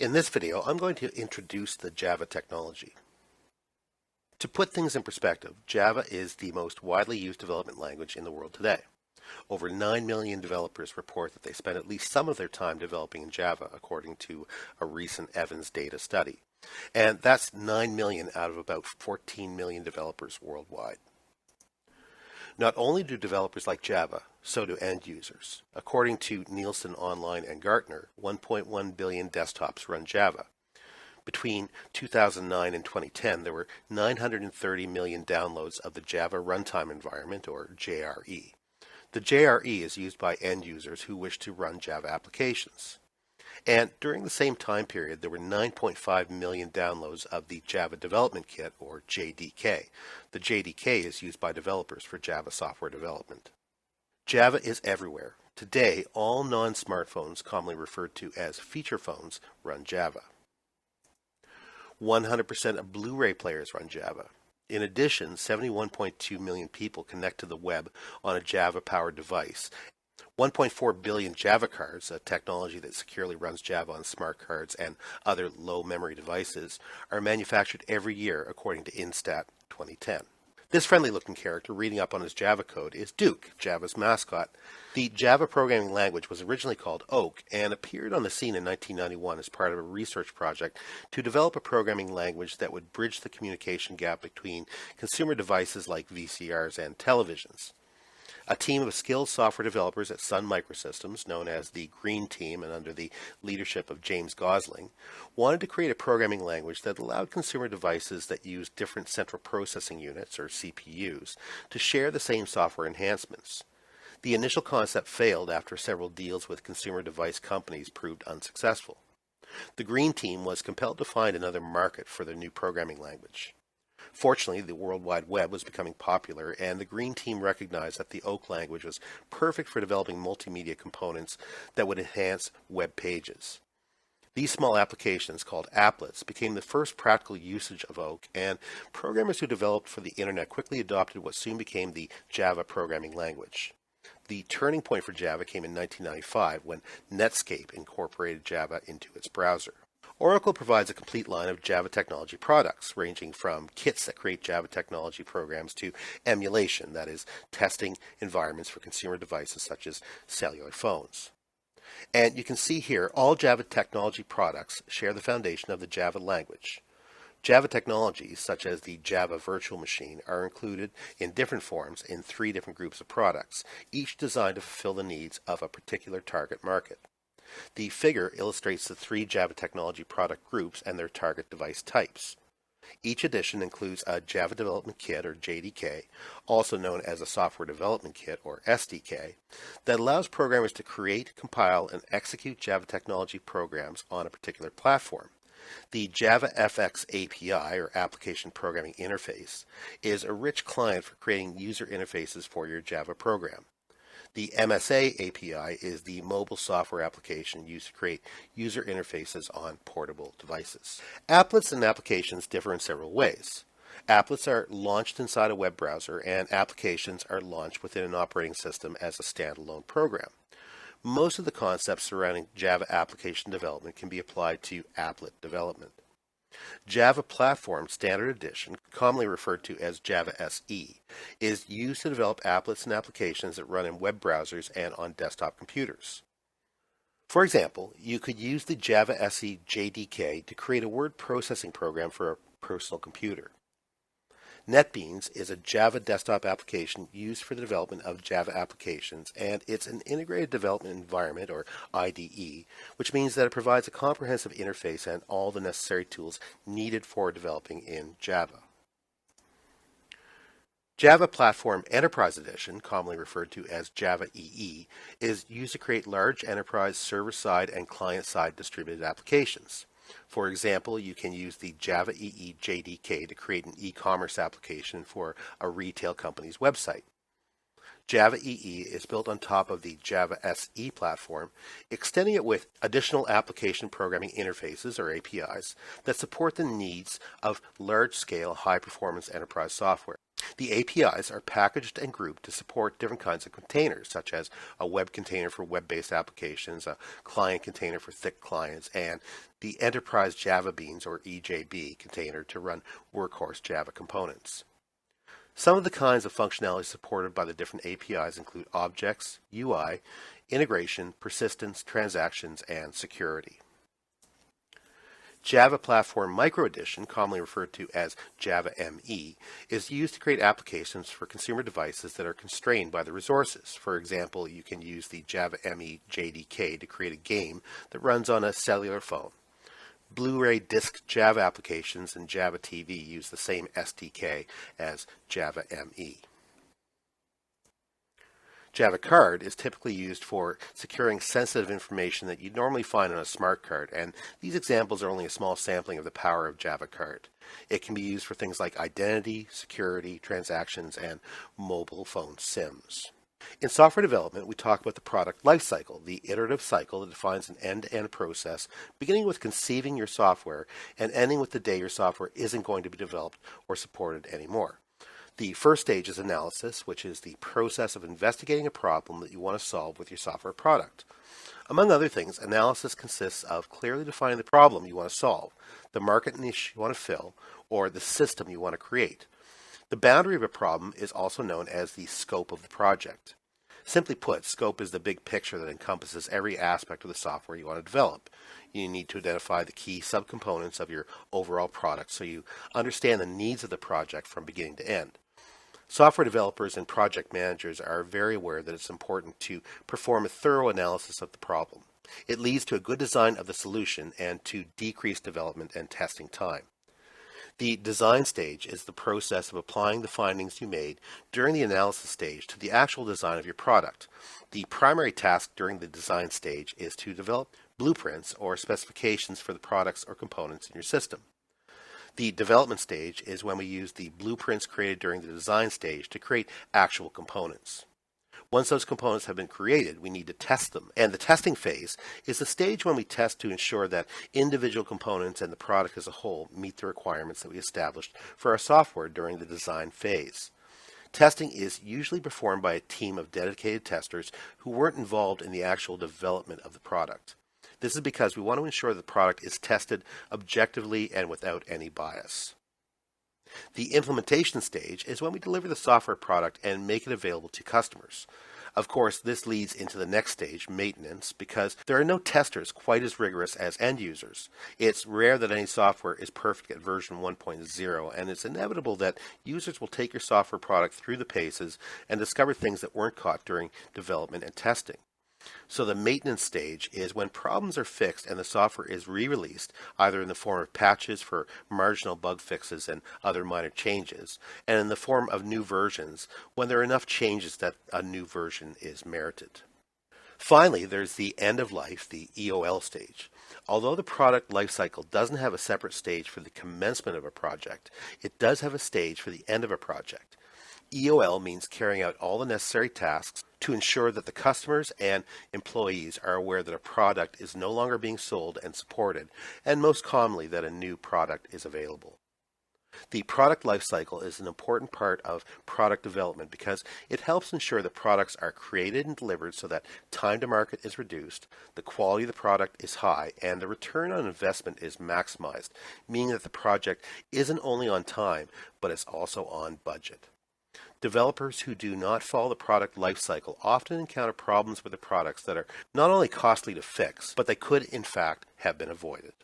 In this video, I'm going to introduce the Java technology. To put things in perspective, Java is the most widely used development language in the world today. Over 9 million developers report that they spend at least some of their time developing in Java, according to a recent Evans data study. And that's 9 million out of about 14 million developers worldwide. Not only do developers like Java, so do end users. According to Nielsen Online and Gartner, 1.1 billion desktops run Java. Between 2009 and 2010, there were 930 million downloads of the Java Runtime Environment, or JRE. The JRE is used by end users who wish to run Java applications. And during the same time period, there were 9.5 million downloads of the Java Development Kit, or JDK. The JDK is used by developers for Java software development. Java is everywhere. Today, all non-smartphones, commonly referred to as feature phones, run Java. 100% of Blu-ray players run Java. In addition, 71.2 million people connect to the web on a Java-powered device. 1.4 billion Java cards, a technology that securely runs Java on smart cards and other low-memory devices, are manufactured every year according to Instat 2010. This friendly-looking character reading up on his Java code is Duke, Java's mascot. The Java programming language was originally called Oak and appeared on the scene in 1991 as part of a research project to develop a programming language that would bridge the communication gap between consumer devices like VCRs and televisions. A team of skilled software developers at Sun Microsystems, known as the Green Team and under the leadership of James Gosling, wanted to create a programming language that allowed consumer devices that use different central processing units, or CPUs, to share the same software enhancements. The initial concept failed after several deals with consumer device companies proved unsuccessful. The Green Team was compelled to find another market for their new programming language. Fortunately, the World Wide Web was becoming popular, and the Green Team recognized that the Oak language was perfect for developing multimedia components that would enhance web pages. These small applications, called applets, became the first practical usage of Oak, and programmers who developed for the Internet quickly adopted what soon became the Java programming language. The turning point for Java came in 1995 when Netscape incorporated Java into its browser. Oracle provides a complete line of Java technology products, ranging from kits that create Java technology programs to emulation, that is, testing environments for consumer devices such as cellular phones. And you can see here, all Java technology products share the foundation of the Java language. Java technologies, such as the Java Virtual Machine, are included in different forms in 3 different groups of products, each designed to fulfill the needs of a particular target market. The figure illustrates the 3 Java technology product groups and their target device types. Each edition includes a Java Development Kit, or JDK, also known as a Software Development Kit, or SDK, that allows programmers to create, compile, and execute Java technology programs on a particular platform. The JavaFX API, or Application Programming Interface, is a rich client for creating user interfaces for your Java program. The MSA API is the mobile software application used to create user interfaces on portable devices. Applets and applications differ in several ways. Applets are launched inside a web browser, and applications are launched within an operating system as a standalone program. Most of the concepts surrounding Java application development can be applied to applet development. Java Platform Standard Edition, commonly referred to as Java SE, is used to develop applets and applications that run in web browsers and on desktop computers. For example, you could use the Java SE JDK to create a word processing program for a personal computer. NetBeans is a Java desktop application used for the development of Java applications, and it's an integrated development environment, or IDE, which means that it provides a comprehensive interface and all the necessary tools needed for developing in Java. Java Platform Enterprise Edition, commonly referred to as Java EE, is used to create large enterprise server-side and client-side distributed applications. For example, you can use the Java EE JDK to create an e-commerce application for a retail company's website. Java EE is built on top of the Java SE platform, extending it with additional application programming interfaces, or APIs, that support the needs of large-scale, high-performance enterprise software. The APIs are packaged and grouped to support different kinds of containers, such as a web container for web-based applications, a client container for thick clients, and the Enterprise Java Beans, or EJB, container to run workhorse Java components. Some of the kinds of functionality supported by the different APIs include objects, UI, integration, persistence, transactions, and security. Java Platform Micro Edition, commonly referred to as Java ME, is used to create applications for consumer devices that are constrained by the resources. For example, you can use the Java ME JDK to create a game that runs on a cellular phone. Blu-ray disc Java applications and Java TV use the same SDK as Java ME. Java Card is typically used for securing sensitive information that you'd normally find on a smart card, and these examples are only a small sampling of the power of Java Card. It can be used for things like identity, security, transactions, and mobile phone SIMs. In software development, we talk about the product lifecycle, the iterative cycle that defines an end-to-end process, beginning with conceiving your software and ending with the day your software isn't going to be developed or supported anymore. The first stage is analysis, which is the process of investigating a problem that you want to solve with your software product. Among other things, analysis consists of clearly defining the problem you want to solve, the market niche you want to fill, or the system you want to create. The boundary of a problem is also known as the scope of the project. Simply put, scope is the big picture that encompasses every aspect of the software you want to develop. You need to identify the key subcomponents of your overall product so you understand the needs of the project from beginning to end. Software developers and project managers are very aware that it's important to perform a thorough analysis of the problem. It leads to a good design of the solution and to decreased development and testing time. The design stage is the process of applying the findings you made during the analysis stage to the actual design of your product. The primary task during the design stage is to develop blueprints or specifications for the products or components in your system. The development stage is when we use the blueprints created during the design stage to create actual components. Once those components have been created, we need to test them. And the testing phase is the stage when we test to ensure that individual components and the product as a whole meet the requirements that we established for our software during the design phase. Testing is usually performed by a team of dedicated testers who weren't involved in the actual development of the product. This is because we want to ensure the product is tested objectively and without any bias. The implementation stage is when we deliver the software product and make it available to customers. Of course, this leads into the next stage, maintenance, because there are no testers quite as rigorous as end users. It's rare that any software is perfect at version 1.0, and it's inevitable that users will take your software product through the paces and discover things that weren't caught during development and testing. So the maintenance stage is when problems are fixed and the software is re-released, either in the form of patches for marginal bug fixes and other minor changes, and in the form of new versions when there are enough changes that a new version is merited. Finally, there's the end of life, the EOL stage. Although the product lifecycle doesn't have a separate stage for the commencement of a project, it does have a stage for the end of a project. EOL means carrying out all the necessary tasks to ensure that the customers and employees are aware that a product is no longer being sold and supported, and most commonly that a new product is available. The product lifecycle is an important part of product development because it helps ensure that products are created and delivered so that time to market is reduced, the quality of the product is high, and the return on investment is maximized, meaning that the project isn't only on time, but it's also on budget. Developers who do not follow the product lifecycle often encounter problems with the products that are not only costly to fix, but they could in fact have been avoided.